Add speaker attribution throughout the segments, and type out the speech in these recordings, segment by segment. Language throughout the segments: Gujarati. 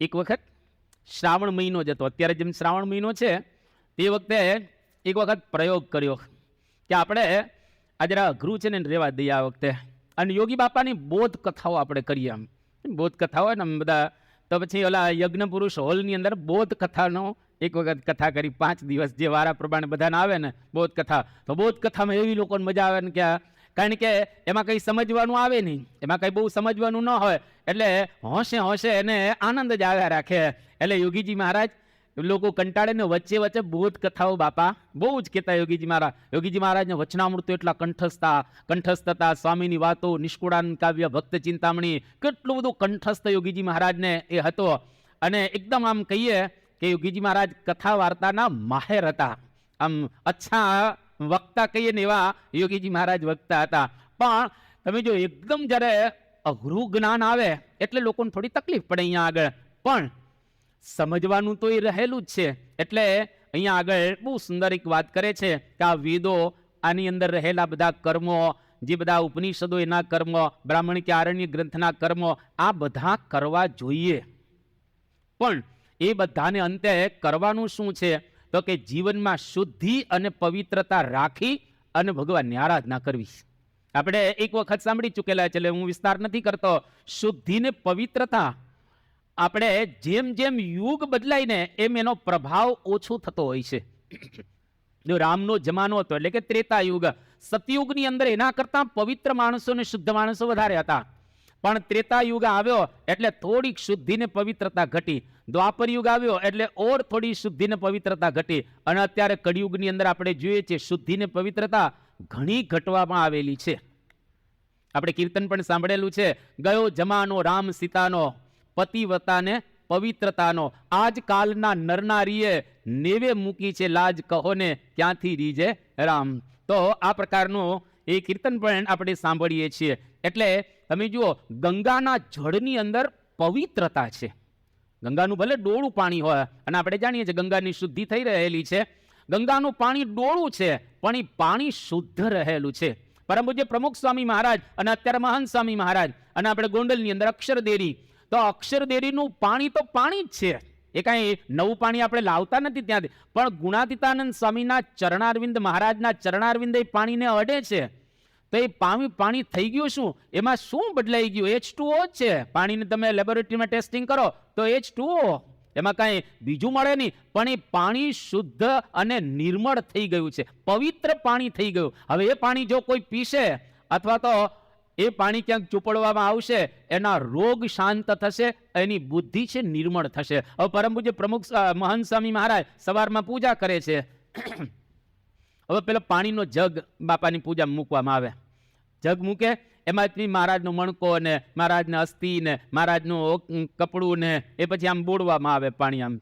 Speaker 1: એક વખત શ્રાવણ મહિનો જ હતો. અત્યારે જેમ શ્રાવણ મહિનો છે તે વખતે એક વખત પ્રયોગ કર્યો કે આપણે આ જરા અઘરું છે ને રહેવા દઈએ આ વખતે, અને યોગી બાપાની બોધ કથાઓ આપણે કરીએ. આમ બોધ કથા હોય ને આમ બધા, તો પછી ઓલા યજ્ઞ પુરુષ હોલની અંદર બોધ કથાનો એક વખત કથા કરી. 5 દિવસ જે વારા પ્રમાણે બધાને આવે ને બોધ કથા, તો બોધ કથામાં એવી લોકોને મજા આવે ને કે, કારણ કે એમાં કંઈ સમજવાનું આવે નહીં, એમાં કંઈ બહુ સમજવાનું ન હોય, એટલે હોંશે હોંશે એને આનંદ જ આવ્યા રાખે. એટલે યોગીજી મહારાજ લોકો કંટાળે ને વચ્ચે વચ્ચે બોધ કથાઓ બાપા બહુ જ કહેતા. યોગીજી મહારાજને વચનામૃતો એટલા કંઠસ્થ હતા. સ્વામીની વાતો, નિષ્કુળાનંદ કાવ્ય, ભક્ત ચિંતામણી, કેટલું બધું કંઠસ્થ યોગીજી મહારાજને એ હતો. અને એકદમ આમ કહીએ કે યોગીજી મહારાજ કથા વાર્તાના માહેર હતા. આમ અચ્છા વક્તા કહીએ ને એવા યોગીજી મહારાજ વક્તા હતા. પણ તમે જો એકદમ જ્યારે અઘરું જ્ઞાન આવે એટલે લોકોને થોડી તકલીફ પડે અહીંયા આગળ, પણ સમજવાનું તો એ રહેલું જ છે. એટલે અહીંયા આગળ બહુ સુંદર એક વાત કરે છે કે આ વેદો, આની અંદર રહેલા બધા કર્મો, જે બધા ઉપનિષદો એના કર્મ, બ્રાહ્મણ કે આરણ્ય ગ્રંથના કર્મ, આ બધા કરવા જોઈએ. પણ એ બધાને અંતે કરવાનું શું છે? તો કે જીવનમાં શુદ્ધિ અને પવિત્રતા રાખી અને ભગવાનની આરાધના કરવી. આપણે એક વખત સાંભળી ચૂકેલા છે, એટલે હું વિસ્તાર નથી કરતો. શુદ્ધિ ને પવિત્રતા આપણે જેમ જેમ યુગ બદલાય ને એમ એનો પ્રભાવ ઓછો થતો હોય છે. જો રામનો જમાનો હતો એટલે કે ત્રેતા યુગ, સતયુગની અંદર એના કરતા પવિત્ર માણસો ને શુદ્ધ માણસો વધારે હતા. પણ ત્રેતા યુગ આવ્યો એટલે થોડીક શુદ્ધિ ને પવિત્રતા ઘટી. દ્વાપર યુગ આવ્યો એટલે ઓર થોડી શુદ્ધિ ને પવિત્રતા ઘટી. અને અત્યારે કળિયુગની અંદર આપણે જોઈએ છીએ શુદ્ધિ ને પવિત્રતા ઘણી ઘટવામાં આવેલી છે. આપણે કીર્તન પણ સાંભળેલું છે, ગયો જમાનો રામ સીતાનો, પતિવ્રતાને પવિત્રતાનો, આજકાલના નરનારીએ નેવે મૂકી છે લાજ, કહો ને ક્યાંથી રીજે રામ. તો આ પ્રકારનું એ કીર્તન પણ આપણે સાંભળીએ છીએ. એટલે તમે જુઓ, ગંગાના જળની અંદર પવિત્રતા છે. ગંગાનું ભલે ડોળું પાણી હોય, અને આપણે જાણીએ છીએ ગંગાની શુદ્ધિ થઈ રહેલી છે. ગંગાનું પાણી ડોળું છે પણ એ પાણી શુદ્ધ રહેલું છે. પરમ પૂજ્ય પ્રમુખ સ્વામી મહારાજ અને અત્યારે મહાન સ્વામી મહારાજ, અને આપણે ગોંડલની અંદર અક્ષરદેરી, તો અક્ષરદેરીનું પાણી તો પાણી જ છે. એ કાંઈ નવું પાણી આપણે લાવતા નથી ત્યાંથી, પણ ગુણાતીતાનંદ સ્વામીના ચરણારવિંદ, મહારાજના ચરણારવિંદ એ પાણીને અડે છે. તો એ પાણી થઈ ગયું શું? એમાં શું બદલાઈ ગયું? H2O જ છે. પાણીને તમે લેબોરેટરીમાં ટેસ્ટિંગ કરો તો H2O, એમાં કાંઈ બીજું મળે નહીં. પણ એ પાણી શુદ્ધ અને નિર્મળ થઈ ગયું છે, પવિત્ર પાણી થઈ ગયું. હવે એ પાણી જો કોઈ પીશે અથવા તો એ પાણી ક્યાંક ચોપડવામાં આવશે, એના રોગ શાંત થશે, એની બુદ્ધિ છે નિર્મળ થશે. હવે પરમ પૂજ્ય પ્રમુખ મહંત સ્વામી મહારાજ સવારમાં પૂજા કરે છે. હવે પેલો પાણીનો જગ બાપાની પૂજા મૂકવામાં આવે. જગ મૂકે, એમાંથી મહારાજનો મણકો ને મહારાજને અસ્થિ ને મહારાજનું કપડું ને એ પછી આમ બોળવામાં આવે.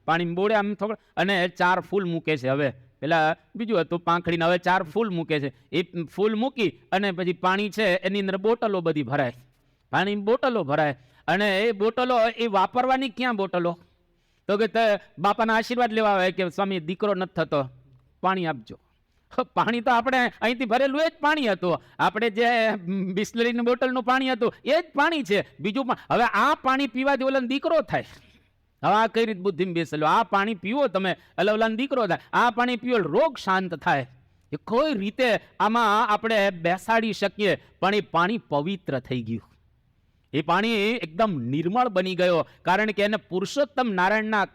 Speaker 1: પાણી બોળે આમ થોડું, અને 4 ફૂલ મૂકે છે. હવે પેલા બીજું હતું પાંખડીને, હવે 4 ફૂલ મૂકે છે. એ ફૂલ મૂકી અને પછી પાણી છે એની અંદર બોટલો બધી ભરાય, પાણી બોટલો ભરાય. અને એ બોટલો એ વાપરવાની ક્યાં બોટલો? તો કે બાપાના આશીર્વાદ લેવા આવે કે સ્વામી દીકરો નથી થતો, પાણી આપજો. પાણી તો આપણે અહીંથી ભરેલું એ જ પાણી હતું. આપણે જે બિસ્લરીની બોટલનું પાણી હતું એ જ પાણી છે, બીજું પણ. હવે આ પાણી પીવાથી ઓલાને દીકરો થાય. હવે આ કઈ રીતે બુદ્ધિમાં બેસેલો? આ પાણી પીવો તમે એટલે ઓલાને દીકરો થાય, આ પાણી પીવો રોગ શાંત થાય. એ કોઈ રીતે આમાં આપણે બેસાડી શકીએ, પણ એ પાણી પવિત્ર થઈ ગયું. એ પાણી એકદમ નિર્મળ બની ગયો, કારણ કે એને પુરુષોત્તમ નારાયણના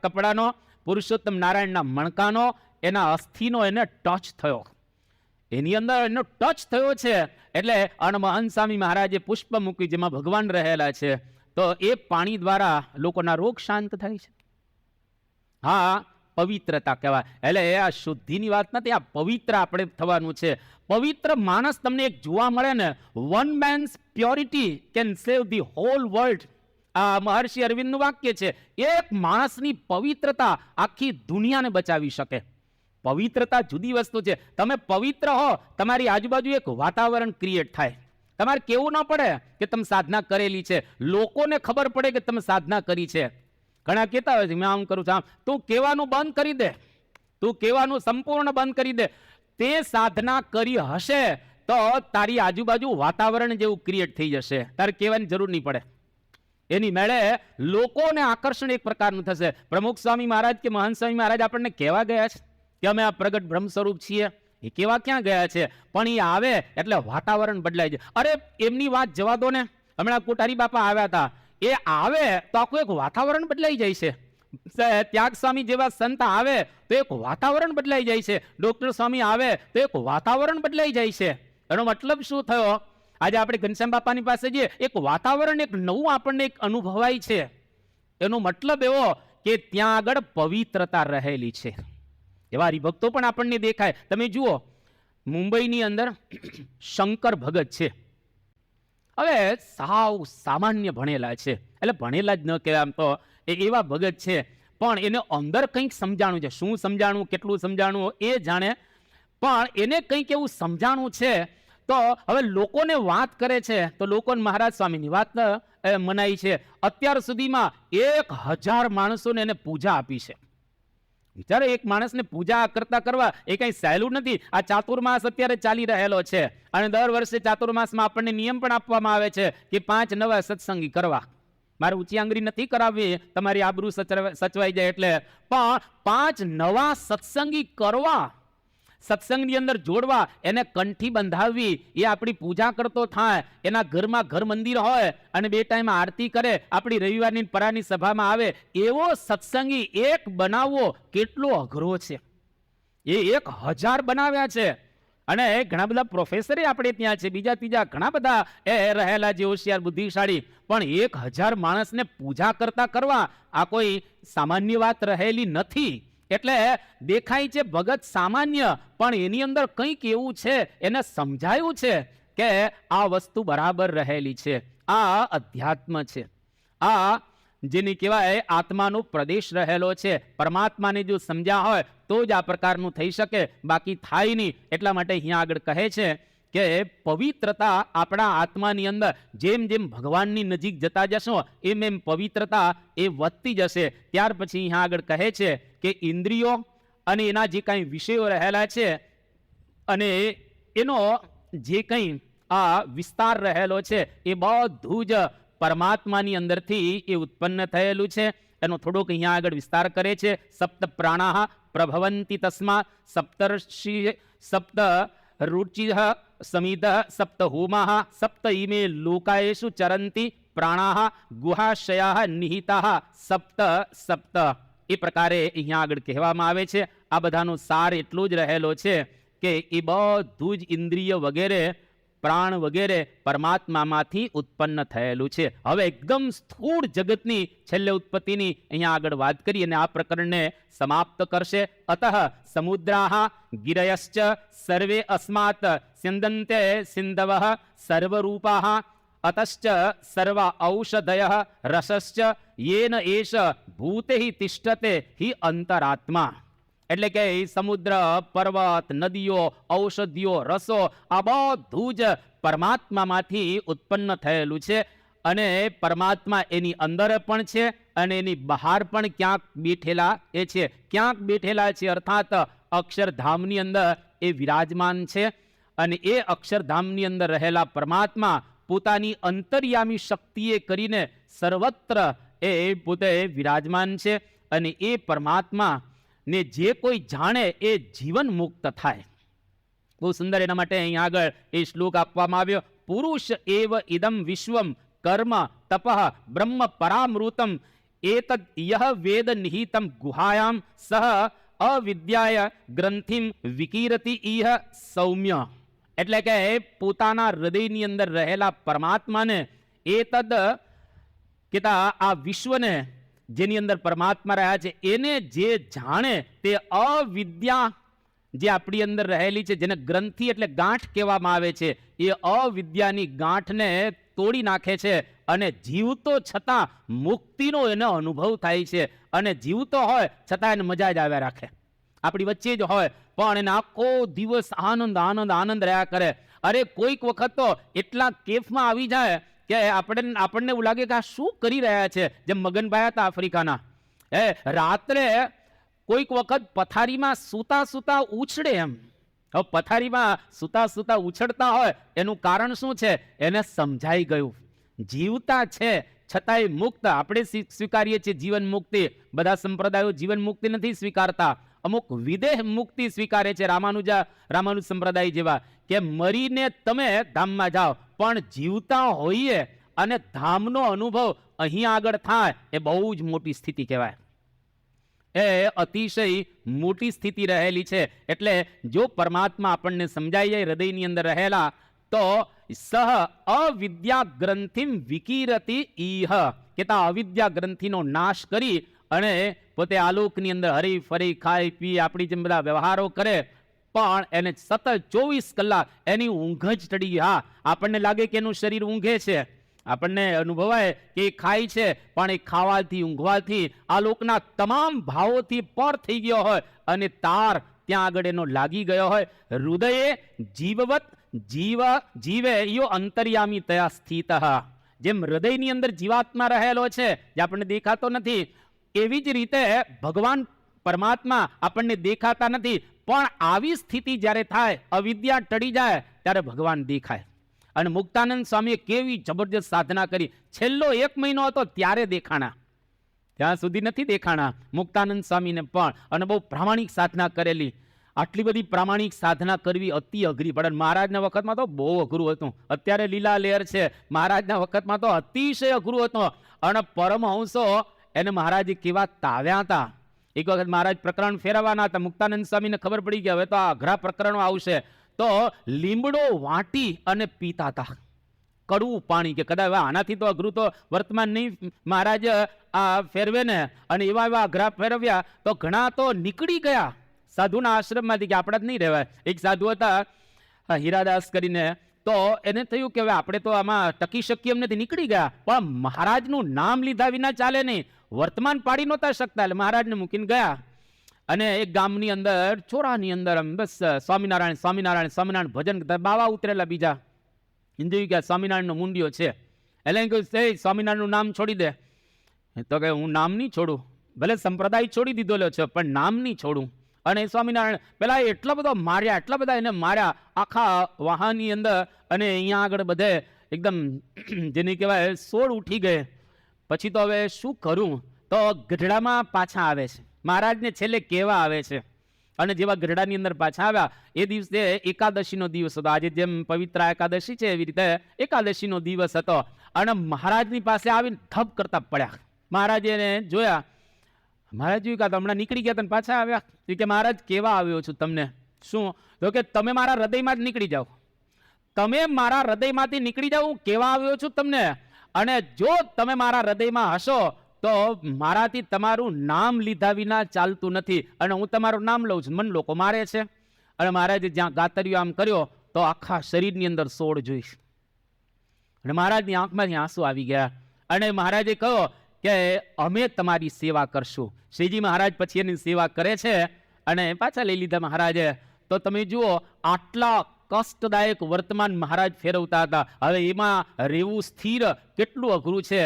Speaker 1: કપડાનો, પુરુષોત્તમ નારાયણના મણકાનો, એના અસ્થિનો એને ટચ થયો. એની અંદર એનો ટચ થયો છે. એટલે મહંત સ્વામી મહારાજે પુષ્પ મૂકી જેમાં ભગવાન રહેલા છે, તો એ પાણી દ્વારા લોકોના રોગ શાંત થાય છે. હા, પવિત્રતા કહેવાય. એટલે એ આ શુદ્ધિની વાત નથી, આ પવિત્ર આપણે થવાનું છે. પવિત્ર માણસ તમને એક જોવા મળે ને, one men's purity can save the whole world. આ મહર્ષિ અરવિંદનું વાક્ય છે. એક માણસની પવિત્રતા આખી દુનિયાને બચાવી શકે. પવિત્રતા જુદી વસ્તુ છે. તમે પવિત્ર હો, તમારી આજુબાજુ એક વાતાવરણ ક્રિએટ થાય. તમારે કેવું ન પડે કે તમે સાધના કરેલી છે, લોકોને ખબર પડે કે તમે સાધના કરી છે. ઘણા કહેતા હોય છે મેં આમ કરું છું, તું કહેવાનું બંધ કરી દે, તું કહેવાનું સંપૂર્ણ બંધ કરી દે. તે સાધના કરી હશે તો તારી આજુબાજુ વાતાવરણ જેવું ક્રિએટ થઈ જશે, તારે કહેવાની જરૂર નહીં પડે. એની મેળે લોકોને આકર્ષણ એક પ્રકારનું થશે. પ્રમુખ સ્વામી મહારાજ કે મહંત સ્વામી મહારાજ આપણને કહેવા ગયા છે કે અમે આ પ્રગટ બ્રહ્મ સ્વરૂપ છીએ, એ કેવા ક્યાં ગયા છે? પણ એ આવે એટલે વાતાવરણ બદલાય છે. અરે એમની વાત જવા દો ને, હમણાં કોઠારી બાપા આવ્યા હતા, એ આવે તો આખું એક વાતાવરણ બદલાઈ જાય છે. ત્યાગ સ્વામી જેવા સંત આવે તો એક વાતાવરણ બદલાઈ જાય છે. ડોક્ટર સ્વામી આવે તો એક વાતાવરણ બદલાઈ જાય છે. એનો મતલબ શું થયો? આજે આપણે ઘનશ્યામ બાપાની પાસે જઈએ, એક વાતાવરણ એક નવું આપણને એક અનુભવાય છે. એનો મતલબ એવો કે ત્યાં આગળ પવિત્રતા રહેલી છે. એવા હરિભક્તો પણ આપણને દેખાય. તમે જુઓ, મુંબઈની અંદર શંકર ભગત છે. હવે સાવ સામાન્ય ભણેલા છે, એટલે ભણેલા જ ન કહેવાય, આમ તો એવા ભગત છે, પણ એને અંદર કંઈક સમજાણું છે. શું સમજાણું, કેટલું સમજાણું એ જાણે, પણ એને કંઈક એવું સમજાણું છે. તો હવે લોકોને વાત કરે છે તો લોકોને મહારાજ સ્વામીની વાત મનાઈ છે. અત્યાર સુધીમાં 1000 માણસોને એને પૂજા આપી છે. વિચારો, એક માણસને પૂજા કરતા કરવા એ કઈ સહેલું નથી. આ ચાતુર્માસ અત્યારે ચાલી રહેલો છે અને દર વર્ષે ચાતુર્માસમાં આપણને નિયમ પણ આપવામાં આવે છે કે 5 નવા સત્સંગી કરવા. મારે ઊંચી આંગળી નથી કરાવવી, તમારી આબરૂ સચવાઈ જાય એટલે, પણ 5 નવા સત્સંગી કરવા, સત્સંગની અંદર જોડવા, એને કંઠી બંધાવવી, એ આપણી પૂજા કરતો થાય. એના ઘરમાં ઘર મંદિર હોય અને 2 ટાઈમ આરતી કરે, આપણી રવિવારની પરાની સભામાં આવે, એવો સત્સંગી એક બનાવવો કેટલો અઘરો છે. એ 1000 બનાવ્યા છે. અને ઘણા બધા પ્રોફેસરે આપણે ત્યાં છે, બીજા ત્રીજા ઘણા બધા રહેલા જે હોશિયાર બુદ્ધિશાળી, પણ 1000 માણસને પૂજા કરતા કરવા આ કોઈ સામાન્ય વાત રહેલી નથી. એટલે દેખાય છે ભગત સામાન્ય, પણ એની અંદર કંઈક એવું છે, એને સમજાયું છે કે આ વસ્તુ બરાબર રહેલી છે. આ અધ્યાત્મ છે. આ જેને કહેવાય આત્માનો પ્રદેશ રહેલો છે. પરમાત્માને જો સમજ્યા હોય તો જ આ પ્રકારનું થઈ શકે, બાકી થાય નહીં. એટલા માટે અહીંયા આગળ કહે છે કે પવિત્રતા આપણા આત્માની અંદર જેમ જેમ ભગવાનની નજીક જતા જશો એમ એમ પવિત્રતા એ વધતી જશે. ત્યાર પછી અહીંયા આગળ કહે છે કે ઇન્દ્રિયો અને એના જે કાંઈ વિષયો રહેલા છે અને એનો જે કંઈ આ વિસ્તાર રહેલો છે એ બધું જ પરમાત્માની અંદરથી એ ઉત્પન્ન થયેલું છે. એનો થોડોક અહીંયા આગળ વિસ્તાર કરે છે. સપ્ત પ્રાણાહ પ્રભવંતી તસ્માત સપ્તર્ષિ સપ્ત રુચિ સમિધ સપ્ત હોમાહ સપ્ત ઈમે લોકાયેષુ ચરંતી પ્રાણાહ ગુહાશયા નિહિતા સપ્ત સપ્ત. એ પ્રકારે અહીંયા આગળ કહેવામાં આવે છે. આ બધાનો સાર એટલો જ રહેલો છે કે એ બધું જ ઇન્દ્રિય વગેરે, પ્રાણ વગેરે પરમાત્મામાંથી ઉત્પન્ન થયેલું છે. હવે એકદમ સ્થૂળ જગતની છેલ્લે ઉત્પત્તિની અહીંયા આગળ વાત કરી અને આ પ્રકરણને સમાપ્ત કરશે. અતઃ સમુદ્રાહ ગિરયશ્ચ સર્વે અસ્માત સિંદંતે સિંધવઃ સર્વરૂપાઃ અતશ્ચ સર્વ ઔષધયઃ રસશ્ચ યેન એષ ભૂતે તિષ્ઠતે હિ અંતરાત્મા. એટલે કે સમુદ્ર, પર્વત, નદીઓ, ઔષધિઓ, રસો આ બધું જ પરમાત્મામાંથી ઉત્પન્ન થયેલું છે. અને પરમાત્મા એની અંદર પણ છે અને એની બહાર પણ ક્યાંક બેઠેલા એ છે. ક્યાંક બેઠેલા છે અર્થાત અક્ષરધામની અંદર એ વિરાજમાન છે. અને એ અક્ષરધામની અંદર રહેલા પરમાત્મા પોતાની અંતર્યામી શક્તિએ કરીને સર્વત્ર એ પોતે વિરાજમાન છે. અને એ પરમાત્મા ને જે કોઈ જાણે એ જીવન મુક્ત થાય. બહુ સુંદર એના માટે અહીંયા આગળ એ શ્લોક આપવામાં આવ્યો. પુરુષ એવ ઇદમ વિશ્વમ કર્મ તપઃ બ્રહ્મ પરામૃતમ એતદ યહ વેદ નિહિતમ ગુહાયામ સહ અવિદ્યાય ગ્રંથિમ વિકીરતિ ઇહ સૌમ્ય. એટલે કે પોતાના હૃદયની અંદર રહેલા પરમાત્માને એતદ કહેતા આ વિશ્વને જેની અંદર પરમાત્મા રહ્યા છે એને જે જાણે તે અવિદ્યા જે આપણી અંદર રહેલી છે, જેને ગ્રંથિ એટલે ગાંઠ કહેવામાં આવે છે, એ અવિદ્યાની ગાંઠને તોડી નાખે છે અને જીવતો છતાં મુક્તિનો એને અનુભવ થાય છે. અને જીવતો હોય છતાં એને મજા જ આવ્યા રાખે, આપણી વચ્ચે જ હોય પણ એને આખો દિવસ આનંદ આનંદ આનંદ રહ્યા કરે. અરે કોઈક વખત તો એટલા કેફમાં આવી જાય કે આપણને એવું લાગે કે આ શું કરી રહ્યા છે. જેમ મગનભાઈ હતા આફ્રિકાના, રાત્રે કોઈક વખત પથારીમાં સૂતા સૂતા ઉછળે એમ. હવે પથારીમાં સૂતા સૂતા ઉછળતા હોય એનું કારણ શું છે? એને સમજાઈ ગયું જીવતા છે છતાંય મુક્ત આપણે સ્વીકારીએ છીએ જીવન મુક્તિ. બધા સંપ્રદાયો જીવન મુક્તિ નથી સ્વીકારતા, અમુક વિદેહ મુક્તિ સ્વીકારે છે. રામાનુજ સંપ્રદાય જેવા કે મરીને તમે ધામમાં જાઓ, પણ જીવતા હોઈએ અને ધામનો અનુભવ અહીં આગળ થાય એ બહુ જ મોટી સ્થિતિ કહેવાય. એ અતિશય મોટી સ્થિતિ રહેલી છે. એટલે જો પરમાત્મા આપણને સમજાઈ જાય હૃદયની અંદર રહેલા, તો સહ અવિદ્યા ગ્રંથિ વિકીરતી ઈહ, કે તા અવિદ્યા ગ્રંથિનો નાશ કરી અને પોતે આલોકની અંદર હરી ફરી ખાઈ પી આપણી જેમ બધા વ્યવહારો કરે, પણ એને સતત 24 કલાક એની ઊંઘ જ ચડી ગઈ. હા, આપણને લાગે કે એનું શરીર ઊંઘે છે, આપણને અનુભવાય કે એ ખાય છે, પણ એ ખાવાથી ઊંઘવાથી આ લોકના તમામ ભાવોથી પર થઈ ગયો હોય અને તાર ત્યાં આગળ એનો લાગી ગયો હોય. હૃદયે જીવવત જીવે યો અંતર્યામી તયા સ્થિત. જેમ હૃદયની અંદર જીવાત્મા રહેલો છે જે આપણને દેખાતો નથી, એવી જ રીતે ભગવાન પરમાત્મા આપણને દેખાતા નથી, પણ આવી સ્થિતિ જ્યારે થાય, અવિદ્યા ટળી જાય, ત્યારે ભગવાન દેખાય. અને મુક્તાનંદ સ્વામીએ કેવી જબરજસ્ત સાધના કરી. છેલ્લો 1 મહિનો હતો ત્યારે દેખાણા, ત્યાં સુધી નથી દેખાણા મુક્તાનંદ સ્વામીને પણ. અને બહુ પ્રામાણિક સાધના કરેલી. આટલી બધી પ્રામાણિક સાધના કરવી અતિ અઘરી પડે. મહારાજના વખતમાં તો બહુ અઘરું હતું. અત્યારે લીલા લેર છે, મહારાજના વખતમાં તો અતિશય અઘરું હતું. અને પરમહંસો એને મહારાજે કેવા તાવ્યા હતા. એક વખત મહારાજ પ્રકરણ ફેરવવાના હતા, મુક્તાનંદ સ્વામીને ખબર પડી કે હવે તો આ અઘરા પ્રકરણો આવશે, તો લીમડો વાટી અને પીતા હતા, કડવું પાણી. કે કદાચ આનાથી તો અઘરું તો વર્તમાન નહીં મહારાજ આ ફેરવે ને. અને એવા એવા અઘરા ફેરવ્યા તો ઘણા તો નીકળી ગયા સાધુના આશ્રમમાંથી, કે આપણા જ નહીં રહેવાય. એક સાધુ હતા હીરાદાસ કરીને, તો એને થયું કે હવે આપણે તો આમાં ટકી શકીએ એમ નથી, નીકળી ગયા. પણ મહારાજનું નામ લીધા વિના ચાલે નહીં, વર્તમાન પાડી નહોતા શકતા, એટલે મહારાજને મૂકીને ગયા. અને એક ગામની અંદર ચોરાની અંદર બસ સ્વામિનારાયણ સ્વામિનારાયણ સ્વામિનારાયણ ભજન કરતા બાવા ઉતરેલા બીજા. હિન્દુ કે સ્વામિનારાયણનો મુંડિયો છે, એટલે એમ કહ્યું એ સ્વામિનારાયણનું નામ છોડી દે. તો કે હું નામ નહીં છોડું, ભલે સંપ્રદાય છોડી દીધો છે પણ નામ નહીં છોડું. અને સ્વામિનારાયણ પેલા એટલા બધા માર્યા, એટલા બધા એને માર્યા આખા વાહનની અંદર. અને અહીંયા આગળ બધે એકદમ જેને કહેવાય સોળ ઉઠી ગયે. પછી તો હવે શું કરું, તો ગઢડામાં પાછા આવે છે. મહારાજને છેલ્લે કહેવા આવે છે. અને જેવા ગઢડાની અંદર પાછા આવ્યા, એ દિવસે એકાદશીનો દિવસ હતો. આજે જેમ પવિત્રા એકાદશી છે એવી રીતે એકાદશીનો દિવસ હતો. અને મહારાજની પાસે આવીને ધપ કરતા પડ્યા. મહારાજે એને જોયા, મહારાજ જોયું કે હમણાં નીકળી ગયા તને પાછા આવ્યા. કે મહારાજ કેવા આવ્યો છું તમને. શું? તો કે તમે મારા હૃદયમાં જ નીકળી જાઓ, તમે મારા હૃદયમાંથી નીકળી જાઓ, હું કેવા આવ્યો છું તમને. અને જો તમે મારા હૃદયમાં હશો તો મારાથી તમારું નામ લીધા વિના ચાલતું નથી. અને હું તમારું નામ લઉં છું, મને લોકો મારે છે. અને મહારાજે જ્યાં ગાતરીઓ આમ કર્યો તો આખા શરીરની અંદર સોળ જોઈશ. અને મહારાજની આંખમાંથી આંસુ આવી ગયા. અને મહારાજે કહ્યું કે અમે તમારી સેવા કરશું. શ્રીજી મહારાજ પછી એની સેવા કરે છે અને પાછા લઈ લીધા મહારાજે. તો તમે જુઓ, આટલા કષ્ટદાયક વર્તમાન મહારાજ ફેરવતા હતા. હવે એમાં રહેવું સ્થિર કેટલું અઘરું છે,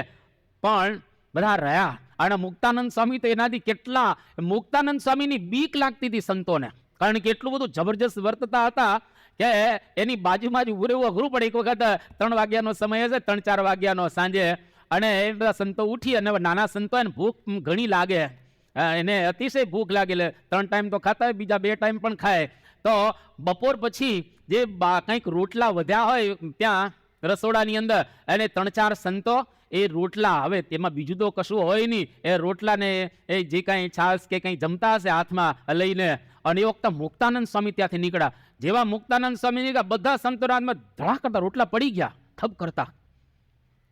Speaker 1: પણ બધા રહ્યા. અને મુક્તાનંદ સ્વામી તો એનાથી કેટલા, મુક્તાનંદ સ્વામીની બીક લાગતી હતી સંતોને, કારણ કે એટલું બધું જબરજસ્ત વર્તતા હતા કે એની બાજુમાં જ ઉભું રહેવું અઘરું પડે. એક વખત 3 વાગ્યાનો સમય હશે, 3-4 વાગ્યાનો સાંજે, અને એ બધા સંતો ઉઠી, અને નાના સંતો એને ભૂખ ઘણી લાગે, એને અતિશય ભૂખ લાગે, એટલે 3 ટાઈમ તો ખાતા હોય, બીજા 2 ટાઈમ પણ ખાય. તો બપોર પછી જે કંઈક રોટલા વધ્યા હોય ત્યાં રસોડાની અંદર, અને 3-4 સંતો એ રોટલા, હવે તેમાં બીજું તો કશું હોય નહીં, એ રોટલાને એ જે કાંઈ છાશ કે કંઈ જમતા હશે હાથમાં લઈને. અને એ વખતે મુક્તાનંદ સ્વામી ત્યાંથી નીકળ્યા. જેવા મુક્તાનંદ સ્વામી નીકળ્યા, બધા સંતોના હાથમાં ધડા કરતા રોટલા પડી ગયા, થપ કરતા.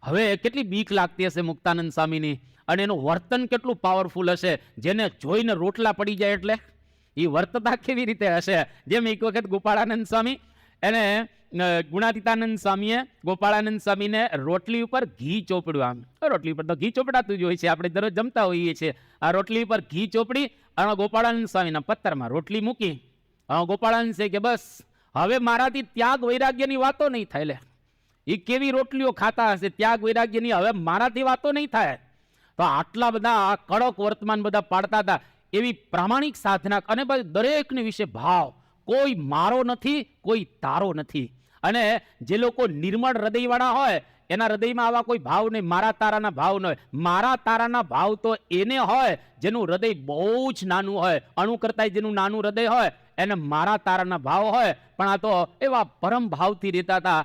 Speaker 1: હવે કેટલી બીક લાગતી હશે મુક્તાનંદ સ્વામીની, અને એનું વર્તન કેટલું પાવરફુલ હશે. જેને જોઈને રોટલા પડી જાય એટલે એ વર્તતા કેવી રીતે હશે. જેમ એક વખત ગોપાળાનંદ સ્વામી, એને ગુણાતીતાનંદ સ્વામીએ ગોપાળાનંદ સ્વામીને રોટલી ઉપર ઘી ચોપડ્યું. આમ રોટલી ઉપર તો ઘી ચોપડાતું જ હોય છે, આપણે દરરોજ જમતા હોઈએ છીએ. આ રોટલી ઉપર ઘી ચોપડી અને ગોપાળાનંદ સ્વામીના પત્તરમાં રોટલી મૂકી. ગોપાળાનંદ છે કે બસ હવે મારાથી ત્યાગ વૈરાગ્યની વાતો નહીં થાય. લે, એ કેવી રોટલીઓ ખાતા હશે, ત્યાગ વૈરાગ્યની હવે મારાથી વાતો નહીં થાય. તો આટલા બધા કડક વર્તમાન બધા પાડતા હતા. એવી પ્રામાણિક સાધના, અને દરેકને વિશે ભાવ, કોઈ મારો નથી, કોઈ તારો નથી. અને જે લોકો નિર્મળ હૃદયવાળા હોય એના હૃદયમાં આવા કોઈ ભાવ નહીં, મારા તારાના ભાવ ન હોય. મારા તારાના ભાવ તો એને હોય જેનું હૃદય બહુ જ નાનું હોય, અણુ કરતા જેનું નાનું હૃદય હોય એને મારા તારાના ભાવ હોય. પણ આ તો એવા પરમ ભાવથી રહેતા હતા.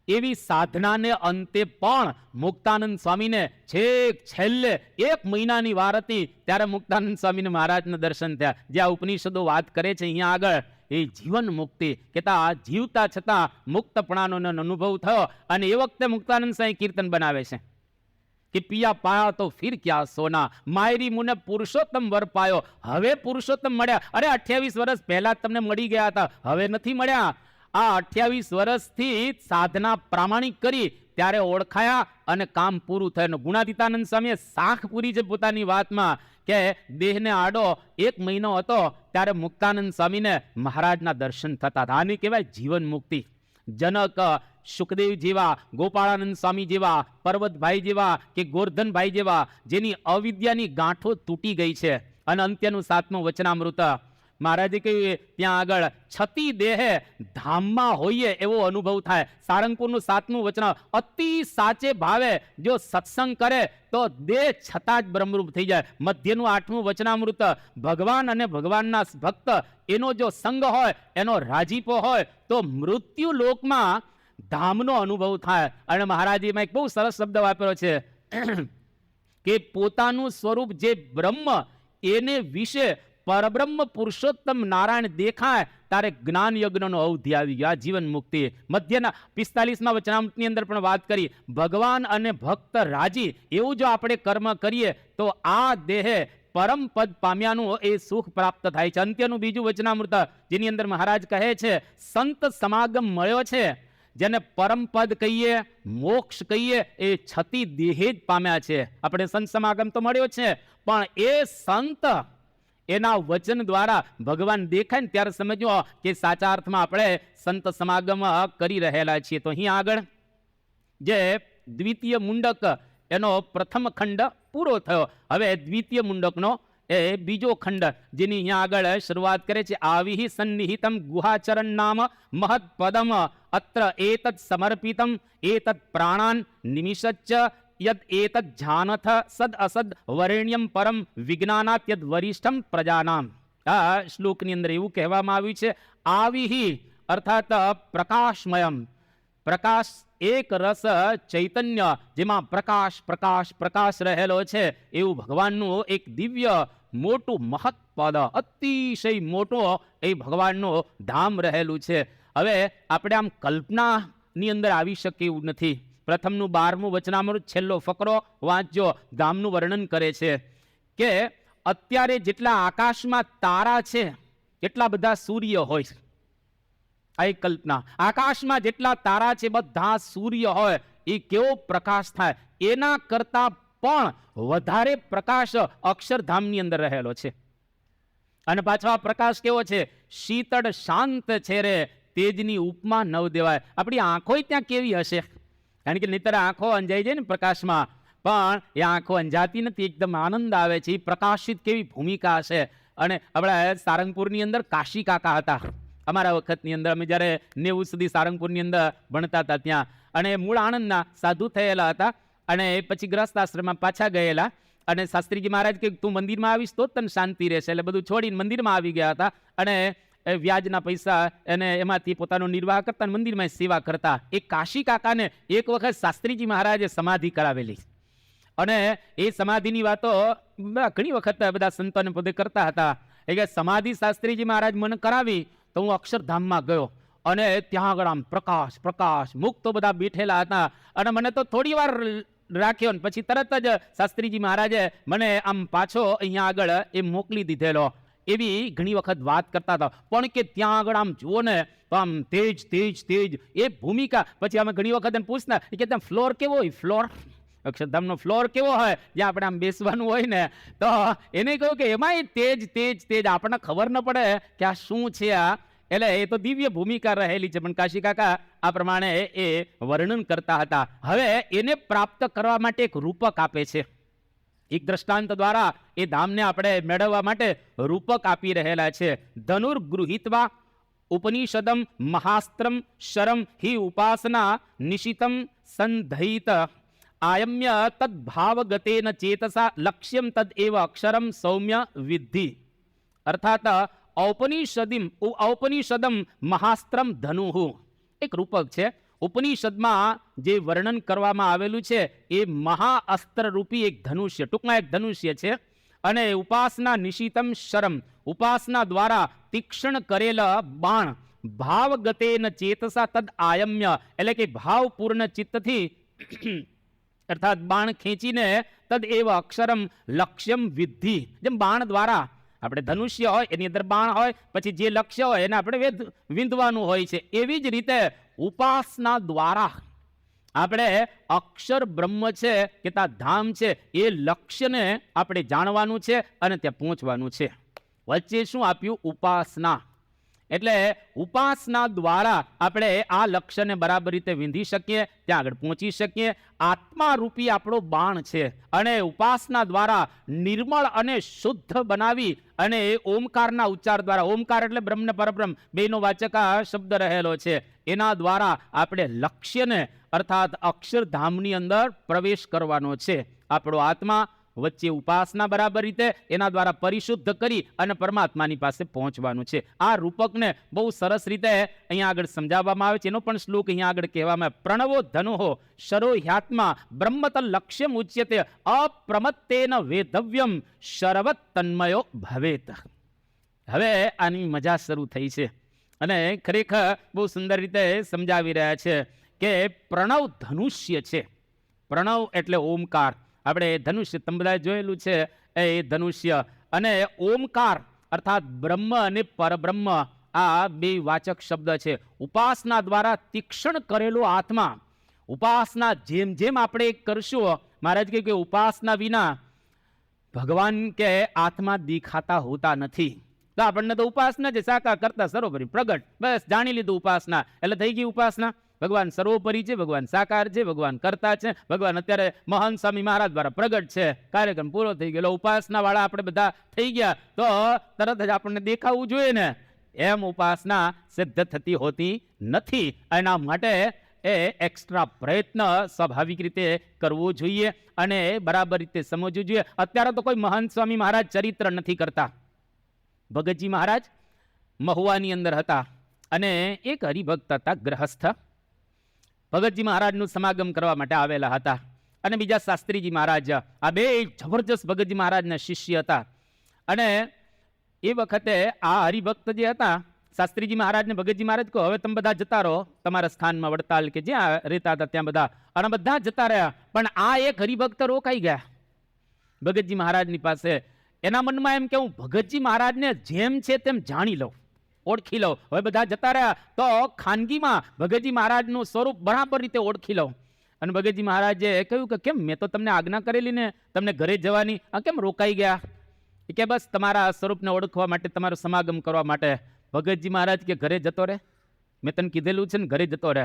Speaker 1: એવી સાધનાને અંતે પણ મુક્તાનંદ સ્વામીને છેક છેલ્લે 1 મહિનાની વાર હતી ત્યારે મુક્તાનંદ સ્વામીને મહારાજના દર્શન થયા. જે આ ઉપનિષદો વાત કરે છે અહીંયા આગળ એ જીવન મુક્તિ કહેતા જીવતા છતાં મુક્તપણાનો અનુભવ થયો. અને એ વખતે મુક્તાનંદ સ્વામી કીર્તન બનાવે છે કે પિયા પાયા તો ફિર ક્યાં સોના, માયરી મુને પુરુષોત્તમ વર પાયો. હવે પુરુષોત્તમ મળ્યા. અરે 28 વર્ષ પહેલા તમને મળી ગયા હતા, હવે નથી મળ્યા. આ 28 વર્ષથી સાધના પ્રામાણિક કરી ત્યારે ઓળખાયા અને કામ પૂરું થયું. ગુણાતીતાનંદ સ્વામીએ સાખ પૂરી છે પોતાની વાતમાં કે દેહને આડો 1 મહિનો હતો ત્યારે મુક્તાનંદ સ્વામીને મહારાજના દર્શન થતા હતા. આને કહેવાય જીવન મુક્તિ. જનક, સુખદેવ જેવા, ગોપાળાનંદ સ્વામી જેવા, પર્વતભાઈ જેવા કે ગોરધનભાઈ જેવા જેની અવિદ્યાની ગાંઠો તૂટી ગઈ છે અને અંત્યનું 7મું વચનામૃત મહારાજે કહ્યું ત્યાં આગળ છતી દેહે ધામમાં હોઈએ એવો અનુભવ થાય. સારંગપુરનું 7મું વચન અતિ સાચે ભાવે જો સત્સંગ કરે તો દેહ છતાં જ બ્રહ્મરૂપ થઈ જાય. મધ્યનું 8મું વચનામૃત ભગવાન અને ભગવાનના ભક્ત એનો જો સંગ હોય, એનો રાજીપો હોય તો મૃત્યુ લોકમાં ધામનો અનુભવ થાય. અને મહારાજે એમાં એક બહુ સરસ શબ્દ વાપર્યો છે કે પોતાનું સ્વરૂપ જે બ્રહ્મ એને વિશે પરબ્રહ્મ પુરુષોત્તમ નારાયણ દેખાય તારે જ્ઞાન યજ્ઞનો અવધિ આવી ગયો. આ જીવન મુક્તિ. મધ્યના 45મા વચનામૃતની અંદર પણ વાત કરી ભગવાન અને ભક્ત રાજી એવું જો આપણે કર્મ કરીએ તો આ દેહે પરમ પદ પામ્યાનું એ સુખ પ્રાપ્ત થાય છે. અંત્યનું 2જું વચનામૃત જેની અંદર મહારાજ કહે છે સંત સમાગમ મળ્યો છે જેને પરમ પદ કહીએ, મોક્ષ કહીએ, એ છતી દેહે જ પામ્યા છે. આપણે સંત સમાગમ તો મળ્યો છે પણ એ સંત એના વચન દ્વારા ભગવાન દેખાય ને ત્યારે સમજો કે સાચા અર્થમાં આપણે સંત સમાગમ કરી રહેલા છીએ. તો અહીં આગળ જે દ્વિતીય મુંડક એનો પ્રથમ ખંડ પૂરો થયો. હવે દ્વિતીય મુંડકનો એ બીજો ખંડ જેની અહીંયા આગળ શરૂઆત કરે છે આવિહિ સન્નિહિતમ ગુહાચરણ નામ મહત પદમ અત્ર એતત સમર્પિતમ એતત પ્રાણાન નિમિષચ્ચ યદ એતદ જાનથ સદ અસદ વરેણ્યમ પરમ વિજ્ઞાનાત યદ વરિષ્ઠમ પ્રજાનામ. આ શ્લોકની અંદર એવું કહેવામાં આવ્યું છે આવિહિ અર્થાત પ્રકાશમયમ. પ્રકાશ એક રસ ચૈતન્ય જેમાં પ્રકાશ પ્રકાશ પ્રકાશ રહેલો છે એવું ભગવાનનું એક દિવ્ય મોટું મહત પદ, અતિશય મોટો એ ભગવાનનું ધામ રહેલું છે. હવે આપણે આમ કલ્પનાની અંદર આવી શકે એવું નથી. પ્રથમનું 12મું વચનામૃત છેલ્લો ફકરો વાંચજો. ધામનું વર્ણન કરે છે કે અત્યારે જેટલા આકાશમાં તારા છે એટલા બધા સૂર્ય હોય. આ એક કલ્પના. આકાશમાં જેટલા તારા છે બધા સૂર્ય હોય એ કેવો પ્રકાશ થાય એના કરતા પણ વધારે પ્રકાશ અક્ષરધામની અંદર રહેલો છે. અને પાછો આ પ્રકાશ કેવો છે? શીતળ શાંત છે રે તેજની ઉપમા નવ દેવાય. આપણી આંખો ત્યાં કેવી હશે? કારણ કે નહીતર આંખો અંજાઈ જાય ને પ્રકાશમાં, પણ એ આંખો અંજાતી નથી, એકદમ આનંદ આવે છે. એ પ્રકાશિત કેવી ભૂમિકા હશે. અને આપણા સારંગપુરની અંદર કાશી કાકા હતા અમારા વખતની અંદર. અમે જ્યારે 90 સુધી સારંગપુરની અંદર ભણતા હતા ત્યાં. અને મૂળ આણંદના સાધુ થયેલા હતા અને પછી ગ્રસ્ત આશ્રમમાં પાછા ગયેલા. અને શાસ્ત્રીજી મહારાજ કે તું મંદિરમાં આવીશ તો તને શાંતિ રહેશે, એટલે બધું છોડીને મંદિરમાં આવી ગયા હતા. અને વ્યાજના પૈસા અને એમાંથી પોતાનો નિર્વાહ કરતા મંદિરમાં સેવા કરતા. એ કાશી કાકાને એક વખત શાસ્ત્રીજી મહારાજે સમાધિ કરાવેલી. અને એ સમાધિની વાતો ઘણી વખત બધા સંતોને પદે કરતા હતા. એ કે સમાધિ શાસ્ત્રીજી મહારાજ મને કરાવી તો હું અક્ષરધામમાં ગયો અને ત્યાં આગળ આમ પ્રકાશ પ્રકાશ મુક્તો બધા બેઠેલા હતા. અને મને તો થોડી વાર રાખ્યો ને પછી તરત જ શાસ્ત્રીજી મહારાજે મને આમ પાછો અહીંયા આગળ એ મોકલી દીધેલો. એવી ઘણી વખત વાત કરતા હતા. પણ કે ત્યાં આગળ આમ જુઓ ને તો આમ તેજ તેજ તેજ એ ભૂમિકા. પછી અમે ઘણી વખત એને પૂછતા કે ત્યાં ફ્લોર કેવો હોય? ફ્લોર અક્ષરધામનો ફ્લોર કેવો હોય જ્યાં આપણે આમ બેસવાનું હોય ને? તો એને કહ્યું કે એમાં એ તેજ તેજ તેજ આપણને ખબર ન પડે કે આ શું છે આ. એટલે એ તો દિવ્ય ભૂમિકા રહેલી છે. પણ કાશી કાકા આ પ્રમાણે એ વર્ણન કરતા હતા. હવે એને પ્રાપ્ત કરવા માટે એક રૂપક આપે છે. એક દ્રષ્ટાંત દ્વારા એ ધામને આપણે મેળવવા માટે રૂપક આપી રહેલા છે. ધનુર્ગૃહિત્વા ઉપનિષદમ મહાસ્ત્રમ શરમ હિ ઉપાસના નિશિતમ સંધૈત આયમ્ય તદ્ભાવગતેન ચેતસા લક્ષ્યમ તદ એવ અક્ષરમ સૌમ્ય વિદ્ધિ. અર્થાત ઔપનિષદમ મહાસ્ત્રમ ધનુહુ એક રૂપક છે. ઉપનિષદમાં જે વર્ણન કરવામાં આવેલું છે એ મહાઅસ્ત્ર રૂપી એક ધનુષ્ય, ટૂંકમાં એક ધનુષ્ય છે. અને ઉપાસના નિશિતમ શરમ, ઉપાસના દ્વારા તીક્ષ્ણ કરેલા બાણ, ભાવગતેન ચેતસા તદ આયમ્ય એટલે કે ભાવપૂર્ણ ચિત્તથી અર્થાત બાણ ખેંચીને તદ એવ અક્ષરમ લક્ષ્યમ વિદ્ધિ. જેમ બાણ દ્વારા આપણે ધનુષ્ય હોય એની અંદર બાણ હોય, પછી જે લક્ષ્ય હોય એને આપણે વિંધવાનું હોય છે. એવી જ રીતે ઉપાસના દ્વારા આપણે અક્ષર બ્રહ્મ છે કે તા ધામ છે એ લક્ષ્યને આપણે જાણવાનું છે અને ત્યાં પહોંચવાનું છે. વચ્ચે શું આપ્યું? ઉપાસના. એટલે ઉપાસના દ્વારા આપણે આ લક્ષ્યને બરાબર રીતે વિંધી શકીએ, ત્યાં આગળ પહોંચી શકીએ. આત્મા રૂપી આપણો બાણ છે અને ઉપાસના દ્વારા નિર્મળ અને શુદ્ધ બનાવી અને ઓમકારના ઉચ્ચાર દ્વારા, ઓમકાર એટલે બ્રહ્મ ને પરબ્રહ્મ બેનો વાચક આ શબ્દ રહેલો છે, એના દ્વારા આપણે લક્ષ્યને અર્થાત અક્ષરધામની અંદર પ્રવેશ કરવાનો છે. આપણો આત્મા વચ્ચે ઉપાસના બરાબર રીતે એના દ્વારા પરિશુદ્ધ કરી અને પરમાત્માની પાસે પહોંચવાનું છે. આ રૂપકને બહુ સરસ રીતે અહીંયા આગળ સમજાવવામાં આવે છે. એનો પણ શ્લોક અહીંયા આગળ કહેવામાં આવે, પ્રણવો ધનુહો શરો હ્યાત્મા બ્રહ્મત લક્ષ્યમ ઉચ્યતે અપ્રમત્તેન વેદવ્યમ શરવત તન્મયો ભવેત. હવે આની મજા શરૂ થઈ છે અને ખરેખર બહુ સુંદર રીતે સમજાવી રહ્યા છે કે પ્રણવ ધનુષ્ય છે. પ્રણવ એટલે ઓમકાર. આપણે ધનુષ્ય તમે બધા જોયેલું છે એ ધનુષ્ય. અને ઓમકાર અર્થાત બ્રહ્મ અને પરબ્રહ્મ આ બે વાચક શબ્દ છે. ઉપાસના દ્વારા તીક્ષ્ણ કરેલો આત્મા, ઉપાસના જેમ જેમ આપણે કરશું, મહારાજ કે ઉપાસના વિના ભગવાન કે આત્મા દેખાતા હોતા નથી. તો આપણને તો ઉપાસના છે, સાકાર કરતા સરોપરી પ્રગટ, બસ જાણી લીધું ઉપાસના એટલે થઈ ગઈ ઉપાસના. ભગવાન સર્વોપરી છે, ભગવાન સાકાર છે, ભગવાન કરતા છે, ભગવાન અત્યારે મહાન સ્વામી મહારાજ દ્વારા પ્રગટ છે. કાર્યક્રમ પૂરો થઈ ગયેલો. ઉપાસના વાળા આપણે બધા થઈ ગયા તો તરત જ આપણને દેખાવું જોઈએ ને, એમ ઉપાસના સિદ્ધ થતી હોતી નથી. એના માટે એ એક્સ્ટ્રા પ્રયત્ન સ્વાભાવિક રીતે કરવો જોઈએ અને બરાબર રીતે સમજવું જોઈએ. અત્યારે તો કોઈ મહાન સ્વામી મહારાજ ચરિત્ર નથી કરતા. ભગતજી મહારાજ મહુવાની અંદર હતા અને એક હરિભક્ત હતા, ગ્રહસ્થ. ભગતજી મહારાજનું સમાગમ કરવા માટે આવેલા હતા અને બીજા શાસ્ત્રીજી મહારાજ, આ બે જબરજસ્ત ભગતજી મહારાજના શિષ્ય હતા. અને એ વખતે આ હરિભક્ત જે હતા, શાસ્ત્રીજી મહારાજ ને ભગતજી મહારાજ કહો હવે તમે બધા જતા રહો તમારા સ્થાનમાં, વડતાલ કે જ્યાં રહેતા હતા ત્યાં બધા, અને બધા જતા રહ્યા. પણ આ એક હરિભક્ત રોકાઈ ગયા ભગતજી મહારાજની પાસે. એના મનમાં એમ કે હું ભગતજી મહારાજને જેમ છે તેમ જાણી લઉં, ઓળખી લઉં. હવે બધા જતા રહ્યા તો ખાનગીમાં ભગતજી મહારાજનું સ્વરૂપ બરાબર રીતે ઓળખી લઉં. અને ભગતજી મહારાજે કહ્યું કે કેમ, મેં તો તમને આજ્ઞા કરેલી ને તમને ઘરે જવાની, આ કેમ રોકાઈ ગયા? કે બસ તમારા સ્વરૂપને ઓળખવા માટે, તમારું સમાગમ કરવા માટે. ભગતજી મહારાજ કે ઘરે જતો રહે, મેં તને કીધેલું છે ને ઘરે જતો રહે.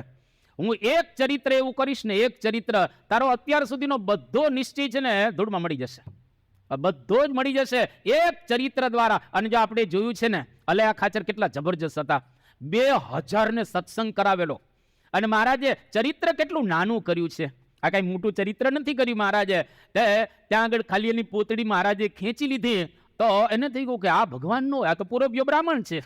Speaker 1: હું એક ચરિત્ર એવું કરીશ ને, એક ચરિત્ર તારો અત્યાર સુધીનો બધો નિશ્ચય છે ને ધૂળમાં મળી જશે, બધો જ મળી જશે એક ચરિત્ર દ્વારા. અને જો આપણે જોયું છે ને, અલયા ખાચર કેટલા જબરજસ્ત હતા, 2000 ને સત્સંગ કરાવેલો. અને મહારાજે ચરિત્ર કેટલું નાનું કર્યું છે. આ કઈ મોટું ચરિત્ર નથી કર્યું મહારાજે. ત્યાં આગળ ખાલી એની પોતડી મહારાજે ખેંચી લીધી તો એને થઈ ગયું કે આ ભગવાનનો, આ તો પૂરબીયો બ્રાહ્મણ છે,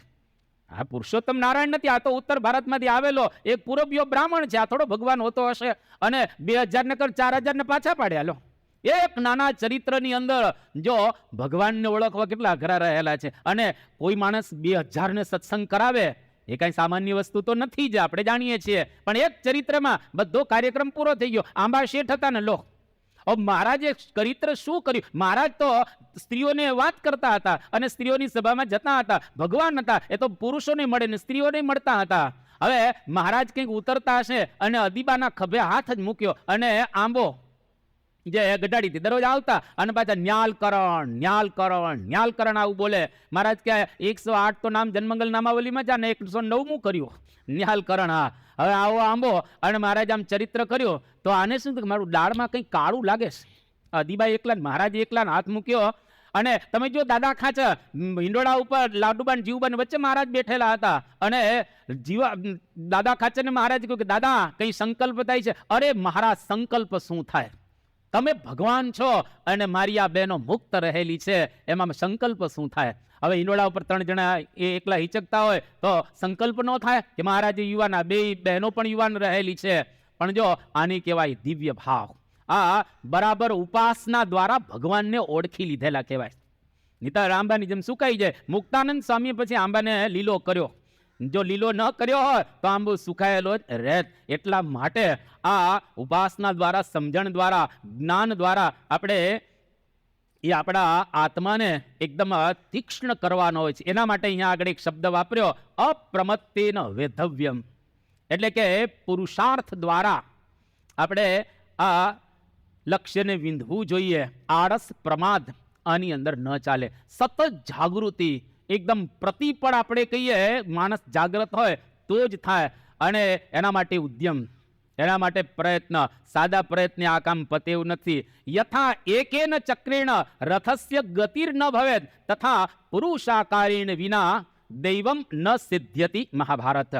Speaker 1: આ પુરુષોત્તમ નારાયણ નથી, આ તો ઉત્તર ભારતમાંથી આવેલો એક પૂરબીયો બ્રાહ્મણ છે, આ થોડો ભગવાન હોતો હશે. અને 2000 ને કર 4000 ને પાછા પાડ્યા. લો, એક નાના ચરિત્રની અંદર જો ભગવાનને ઓળખવા કેટલા અઘરા રહેલા છે. અને કોઈ માણસ 2000 ને સત્સંગ કરાવે એ કઈ સામાન્ય વસ્તુ તો નથી જ, આપણે જાણીએ છીએ. પણ એક ચરિત્રમાં બધો કાર્યક્રમ પૂરો થઈ ગયો. આંબા શેઠ હતા ને, લો મહારાજે ચરિત્ર શું કર્યું? મહારાજ તો સ્ત્રીઓને વાત કરતા હતા અને સ્ત્રીઓની સભામાં જતા હતા. ભગવાન હતા એ તો પુરુષોને મળે ને સ્ત્રીઓને મળતા હતા. હવે મહારાજ કંઈક ઉતરતા હશે અને અદીબાના ખભે હાથ જ મૂક્યો અને આંબો જે ગઢાડી દરરોજ આવતા અને પાછા ન્યાલકરણ ન્યાલકરણ ન્યાલકરણ આવું બોલે. મહારાજ કે 108 તો નામ જન્મંગલ નામાવલીમાં છે ને 109મું કર્યું ન્યાલકરણ. હા, હવે આવો આંબો અને મહારાજ આમ ચરિત્ર કર્યો તો આને શું, મારું દાળમાં કંઈક કાળું લાગે છે. અદીબા એકલા, મહારાજ એકલા હાથ મૂક્યો અને તમે જો દાદા ખાચર હિંડોળા ઉપર લાડુબાન જીવબાન વચ્ચે મહારાજ બેઠેલા હતા અને દાદા ખાચરને મહારાજ કહ્યું કે દાદા કઈ સંકલ્પ થાય છે? અરે મહારાજ સંકલ્પ શું થાય, તમે ભગવાન છો અને મારી આ બહેનો મુક્ત રહેલી છે, એમાં સંકલ્પ શું થાય? હવે હિંડોળા ઉપર 3 જણા એ એકલા હિચકતા હોય તો સંકલ્પ ન થાય કે મહારાજ યુવાન, બે બહેનો પણ યુવાન રહેલી છે. પણ જો આની કહેવાય દિવ્ય ભાવ. આ બરાબર ઉપાસના દ્વારા ભગવાનને ઓળખી લીધેલા કહેવાય. નીતા આંબાની જેમ સુકાઈ જાય. મુક્તાનંદ સ્વામી પછી આંબાને લીલો કર્યો. જો લીલો ન કર્યો હોય તો આંબો સુખાયેલો જ રહેત. એટલા માટે આ ઉપાસના દ્વારા, સમજણ દ્વારા, જ્ઞાન દ્વારા આપણે એ આપણા આત્માને એકદમ તીક્ષ્ણ કરવાનો હોય છે. એના માટે અહીંયા આગળ એક શબ્દ વાપર્યો, અપ્રમત્તેન વેધવ્યમ. એટલે કે પુરુષાર્થ દ્વારા આપણે આ લક્ષ્યને વિંધવું જોઈએ. આળસ, પ્રમાદ આની અંદર ન ચાલે. સતત જાગૃતિ, એકદમ પ્રતિપળ આપણે કહીએ માણસ જાગ્રત હોય તો જ થાય. અને એના માટે ઉદ્યમ, એના માટે પ્રયત્ન. સાદા પ્રયત્ને આ કામ પતે એવું નથી. યથા એકેન ચક્રેણ રથસ્ય ગતિર ન ભવેત તથા પુરુષાકારેણ વિના દૈવમ ન સિદ્ધ્યતિ. મહાભારત.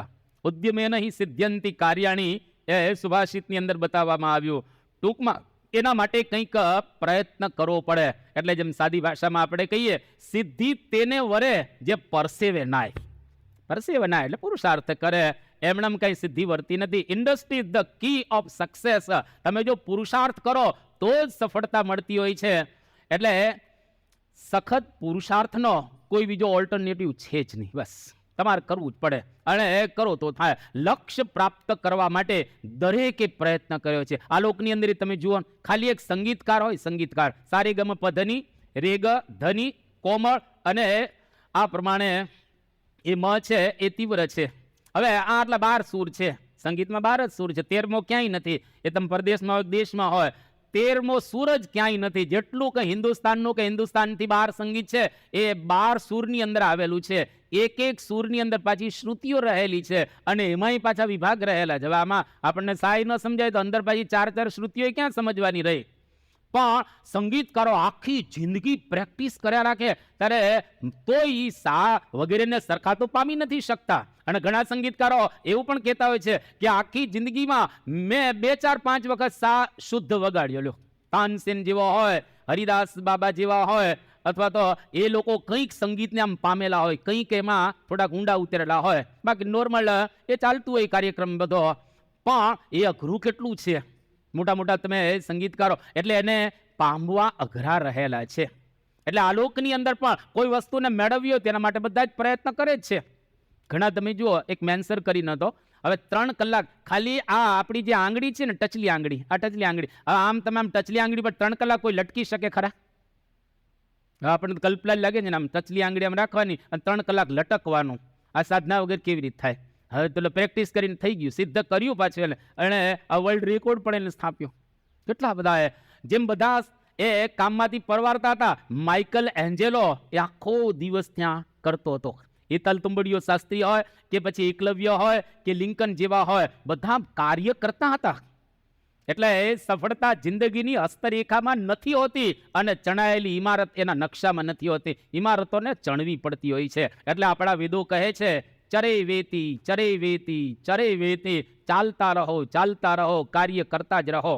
Speaker 1: ઉદ્યમેન હિ સિદ્ધ્યંતિ કાર્યાણી એ સુભાષિતની અંદર બતાવવામાં આવ્યું. ટૂંકમાં એના માટે કંઈક પ્રયત્ન કરવો પડે. એટલે જેમ સાદી ભાષામાં આપણે કહીએ, સિદ્ધિ તેને વરે જે પરસેવે નાય. પરસેવે નાય એટલે પુરુષાર્થ કરે. એમણે કઈ સિદ્ધિ વર્તી નથી. Industry is the key of success. તમે જો પુરુષાર્થ કરો તો જ સફળતા મળતી હોય છે. એટલે સખત પુરુષાર્થનો કોઈ બીજો ઓલ્ટરનેટિવ છે જ નહીં. બસ તમારે કરવું જ પડે અને કરો તો થાય. લક્ષ્ય પ્રાપ્ત કરવા માટે દરેકે પ્રયત્ન કર્યો છે. આ લોકની અંદર તમે જુઓ, ખાલી એક સંગીતકાર હોય, સંગીતકાર સારે ગમ પધની, રેગ, ધની, કોમળ અને આ પ્રમાણે એ મ છે એ તીવ્ર છે. હવે આ આટલા 12 સૂર છે. સંગીતમાં 12 જ સૂર છે, 13મો ક્યાંય નથી. એ તમે પરદેશમાં હોય, દેશમાં હોય, 13મો સૂર જ ક્યાંય નથી. જેટલું કે હિન્દુસ્તાનનું કે હિન્દુસ્તાનથી બહાર સંગીત છે એ 12 સૂરની અંદર આવેલું છે. એક એક સૂરની અંદર પાછી શ્રુતિઓ રહેલી છે અને એમાંય પાછા વિભાગ રહેલા છે. હવે આમાં આપણને સાય ન સમજાય તો અંદર પાછી 4 શ્રુતિઓ ક્યાં સમજવાની રહી. પણ સંગીતકારો આખી જિંદગી પ્રેક્ટિસ કર્યા રાખે ત્યારે તો એ સા વગેરેને સરખા તો પામી નથી શકતા. અને ઘણા સંગીતકારો એવું પણ કહેતા હોય છે કે આખી જિંદગીમાં મેં 2, 4, 5 વખત સા શુદ્ધ વગાડ્યો. લ્યો, તાનસેન જેવો હોય, હરિદાસ બાબા જેવા હોય, અથવા તો એ લોકો કંઈક સંગીતને આમ પામેલા હોય, કંઈક એમાં થોડાક ઊંડા ઉતરેલા હોય. બાકી નોર્મલ એ ચાલતું હોય કાર્યક્રમ બધો. પણ એ અઘરું કેટલું છે. મોટા મોટા તમે સંગીતકારો એટલે એને પામવા અઘરા રહેલા છે. એટલે આલોકની અંદર પણ કોઈ વસ્તુને મેળવવી હોય તેના માટે બધા જ પ્રયત્ન કરે જ છે. ઘણા તમે જુઓ, એક મેન્સર કરીને હતો, હવે 3 કલાક ખાલી આ આપણી જે આંગળી છે ને, ટચલી આંગળી, આ ટચલી આંગળી, આમ તમે આમ ટચલી આંગળી પર 3 કલાક કોઈ લટકી શકે ખરા? આપણને કલ્પના લાગે છે ને, આમ ટચલી આંગળી આમ રાખવાની અને 3 કલાક લટકવાનું. આ સાધના વગર કેવી રીતે થાય? હવે તો પ્રેક્ટિસ કરીને થઈ ગયું, સિદ્ધ કર્યું પાછું અને આ વર્લ્ડ રેકોર્ડ પણ એને સ્થાપ્યો. કેટલા બધા જેમ બધા એ કામમાંથી પરવારતા હતા. માઇકલ એન્જેલો એ આખો દિવસ ત્યાં કરતો હતો. હિતલ તુંબડીઓ શાસ્ત્રી હોય કે પછી એકલવ્ય હોય કે લિંકન જેવા હોય, બધા કાર્ય કરતા હતા. એટલે સફળતા જિંદગીની હસ્તરેખામાં નથી હોતી અને ચણાયેલી ઇમારત એના નકશામાં નથી હોતી. ઇમારતોને ચણવી પડતી હોય છે. એટલે આપણા વેદો કહે છે, ચરે વેતી, ચરે વેતી, ચરે વેતી, ચાલતા રહો, ચાલતા રહો, કાર્ય કરતા જ રહો.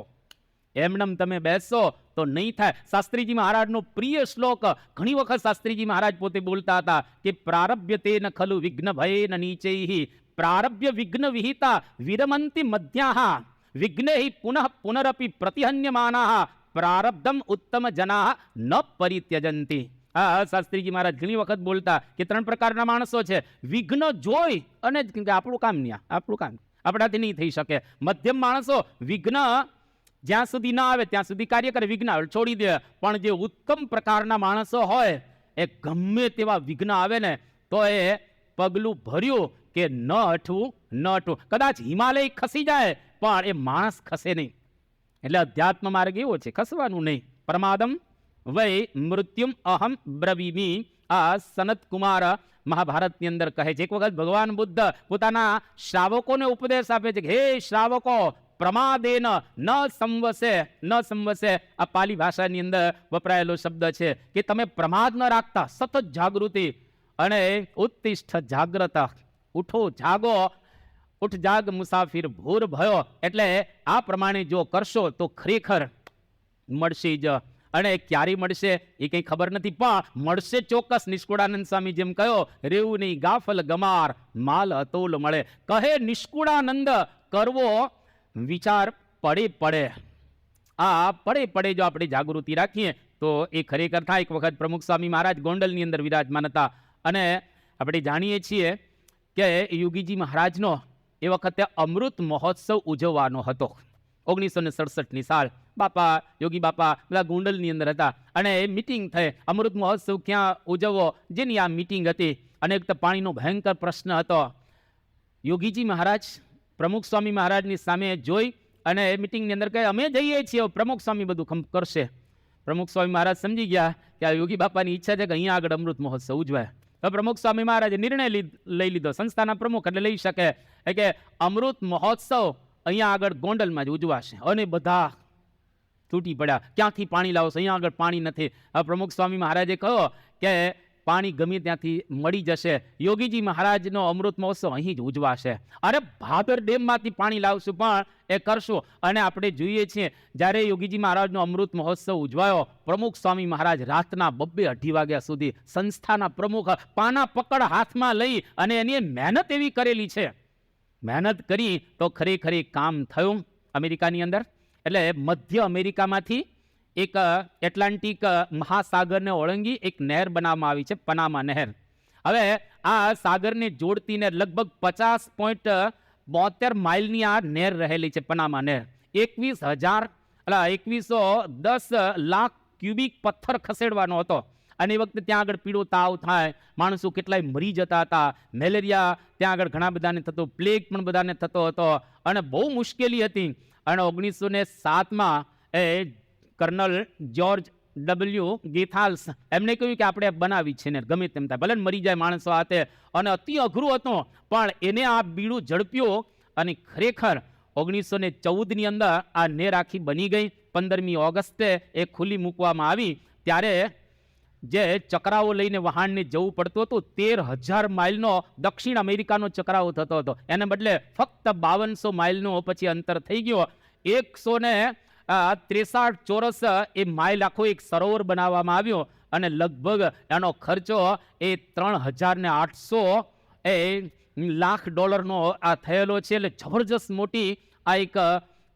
Speaker 1: એમનેમ તમે બેસો તો નહીં થાય. શાસ્ત્રીજી મહારાજનો પ્રિય શ્લોક, ઘણી વખત શાસ્ત્રીજી મહારાજ પોતે બોલતા હતા કે પ્રારભ્ય તેન ખલુ વિઘ્ન ભયેન નીચૈહિ, પ્રારભ્ય વિઘ્ન વિહિતા વિરમંતિ મધ્યાહ, વિઘ્નેહિ પુનઃ પુનરપી પ્રતિહન્યમાનાહ, પ્રારબ્ધમ ઉત્તમ જનાહ ન પરિત્યજંતિ. શાસ્ત્રીજી મહારાજ ઘણી વખત બોલતા કે 3 પ્રકારના માણસો છે. વિઘ્ન જોઈ અને આપણું કામ નહીં, આપણું કામ આપણાથી નહીં થઈ શકે. મધ્યમ માણસો વિઘ્ન જ્યાં સુધી ના આવે ત્યાં સુધી કાર્ય કરે, વિઘ્ન છોડી દે. પણ જે ઉત્તમ પ્રકારના માણસો હોય એ ગમે તેવા વિઘ્ન આવે ને તો એ પગલું ભર્યું કે ન હટવું, ન હટવું. કદાચ હિમાલય ખસી જાય પણ એ માણસ ખસે નહીં. એટલે અધ્યાત્મ માર્ગ એવો છે, ખસવાનું નહીં. પ્રમાદમ વૈ મૃત્યુમ અહમ બ્રવીમી. આ સનત કુમાર મહાભારતની અંદર કહે છે. એક વખત ભગવાન બુદ્ધ પોતાના શ્રાવકોને ઉપદેશ આપે છે કે હે શ્રાવકો, પ્રમાદેન ન સંવસે આ પાલી ભાષાની અંદર વપરાયેલો શબ્દ છે કે તમે પ્રમાદ ન રાખતા, સતત જાગૃતિ. અને ઉત્તિષ્ઠ જાગ્રત, ઉઠો જાગો, ઉઠ જાગ મુસાફિર ભૂર ભયો. એટલે આ પ્રમાણે જો કરશો તો ખરેખર મળશે જ. અને ક્યારે મળશે એ કંઈ ખબર નથી, પણ મળશે ચોક્કસ. નિષ્કુળાનંદ સ્વામી જેમ કહ્યો, રેવું નહીં ગાફલ ગમાર, માલ અતોલ મળે. કહે નિષ્કુળાનંદ, કરવો વિચાર પડે. આ પડે જો આપણે જાગૃતિ રાખીએ તો એ ખરેખર થાય. એક વખત પ્રમુખ સ્વામી મહારાજ ગોંડલની અંદર વિરાજમાન હતા, અને આપણે જાણીએ છીએ કે યોગીજી મહારાજનો એ વખતે અમૃત મહોત્સવ ઉજવવાનો હતો. 1967ની સાલ. બાપા યોગી બાપા બધા ગોંડલની અંદર હતા, અને એ મિટિંગ થઈ. અમૃત મહોત્સવ ક્યાં ઉજવવો, જેની આ મિટિંગ હતી. અને એક તો પાણીનો ભયંકર પ્રશ્ન હતો. યોગીજી મહારાજ પ્રમુખ સ્વામી મહારાજની સામે જોઈ અને એ મિટિંગની અંદર કહે, અમે જઈએ છીએ, પ્રમુખ સ્વામી બધું કરશે. પ્રમુખ સ્વામી મહારાજ સમજી ગયા કે આ યોગી બાપાની ઈચ્છા છે કે અહીંયા આગળ અમૃત મહોત્સવ ઉજવાય. તો પ્રમુખ સ્વામી મહારાજે નિર્ણય લઈ લીધો, સંસ્થાના પ્રમુખ એટલે લઈ શકે, કે અમૃત મહોત્સવ અહીંયા આગળ ગોંડલમાં જ ઉજવાશે. અને બધા તૂટી પડ્યા, ક્યાંથી પાણી લાવશો, અહીંયા આગળ પાણી નથી. હવે પ્રમુખ સ્વામી મહારાજે કહ્યું કે પાણી ગમે ત્યાંથી મળી જશે, યોગીજી મહારાજનો અમૃત મહોત્સવ અહીં જ ઉજવાશે. અરે ભાદર ડેમમાંથી પાણી લાવશું, પણ એ કરશું. અને આપણે જોઈએ છીએ જ્યારે યોગીજી મહારાજનો અમૃત મહોત્સવ ઉજવાયો, પ્રમુખ સ્વામી મહારાજ રાતના 2-2 વાગ્યા સુધી સંસ્થાના પ્રમુખ પાના પકડ હાથમાં લઈ અને એની મહેનત એવી કરેલી છે. મહેનત કરી તો ખરેખર કામ થયું અમેરિકાની અંદર. એટલે મધ્ય અમેરિકામાંથી એક એટલાન્ટિક મહાસાગરને ઓળંગી એક નહેર બનાવવામાં આવી છે, પનામા નહેર. હવે આ સાગરને જોડતી નહેર લગભગ 50.72 માઇલની આ નહેર રહેલી છે, પનામા નહેર. 2110 લાખ ક્યુબિક પથ્થર ખસેડવાનો હતો. અને એ વખતે ત્યાં આગળ પીળો તાવ થાય, માણસો કેટલાય મરી જતા હતા, મેલેરિયા ત્યાં આગળ ઘણા બધાને થતો, પ્લેગ પણ બધાને થતો હતો, અને બહુ મુશ્કેલી હતી. અને 1907માં એ કર્નલ જોર્જ ડબલ્યુ ગેથાલ્સ એમને કહ્યું કે આપણે બનાવી છે ને, ગમે તેમ થાય, ભલે મરી જાય માણસો હાથે. અને અતિ અઘરું હતું, પણ એને આ બીડું ઝડપ્યું. અને ખરેખર 1914ની અંદર આ નેર આખી બની ગઈ. 15મી ઓગસ્ટે એ ખુલ્લી મૂકવામાં આવી. ત્યારે જે ચકરાવો લઈને વહાણને જવું પડતું હતું, 13,000 માઇલનો દક્ષિણ અમેરિકાનો ચકરાવો થતો હતો. એને બદલે ફક્ત 5200 માઇલનું પછી અંતર થઈ ગયો. 163 ચોરસ એ માઇલ આખો એક સરોવર બનાવવામાં આવ્યો, અને લગભગ એનો ખર્ચો એ 3,800 લાખ ડોલરનો આ થયેલો છે. એટલે જબરજસ્ત મોટી આ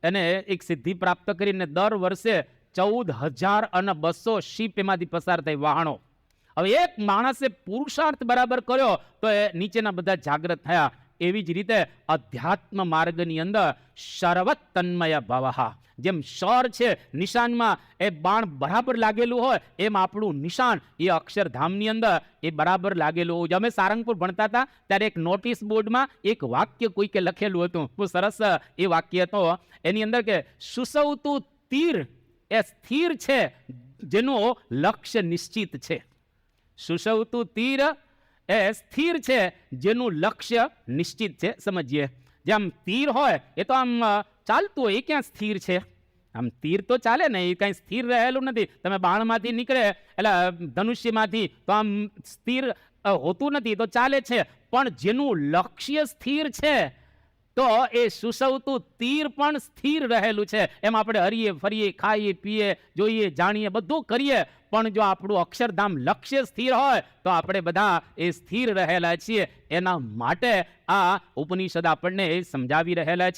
Speaker 1: એને એક સિદ્ધિ પ્રાપ્ત કરીને દર વર્ષે 14,200 શીપ એમાંથી પસાર થઈ, વાહણો. હવે એક માણસે પુરુષાર્થ બરાબર કર્યો તો એ નીચેના બધા જાગૃત થયા. એવી જ રીતે અધ્યાત્મ માર્ગની અંદર સર્વત તન્મય ભવઃ. જેમ સર છે નિશાનમાં એ બાણ બરાબર લાગેલું હોય, એમ આપણું નિશાન એ અક્ષરધામની અંદર એ બરાબર લાગેલું હોય. અમે સારંગપુર ભણતા હતા ત્યારે એક નોટિસ બોર્ડમાં એક વાક્ય કોઈકે લખેલું હતું, બહુ સરસ એ વાક્ય હતો. એની અંદર કે સુસવતું તીર એ સ્થિર છે જેનું લક્ષ્ય નિશ્ચિત છે. સુસવતું તીર એ સ્થિર છે જેનું લક્ષ્ય નિશ્ચિત છે. સમજીએ, જેમ તીર હોય એ તો આમ ચાલતું હોય, એ ક્યાં સ્થિર છે? આમ તીર તો ચાલે ને, એ કાંઈ સ્થિર રહેલું નથી. તમે બાણમાંથી નીકળે એટલે ધનુષ્યમાંથી તો આમ સ્થિર હોતું નથી, તો ચાલે છે. પણ જેનું લક્ષ્ય સ્થિર છે તો એ સુસવતું તીર પણ સ્થિર રહેલું છે. એમ આપણે હરીએ ફરીએ, ખાઈએ પીએ, જોઈએ જાણીએ, બધું કરીએ, પણ જો આપણું અક્ષરધામ લક્ષ્ય સ્થિર હોય તો આપણે બધા એ સ્થિર રહેલા છીએ. એના માટે આ ઉપનિષદ આપણને સમજાવી રહેલા છે.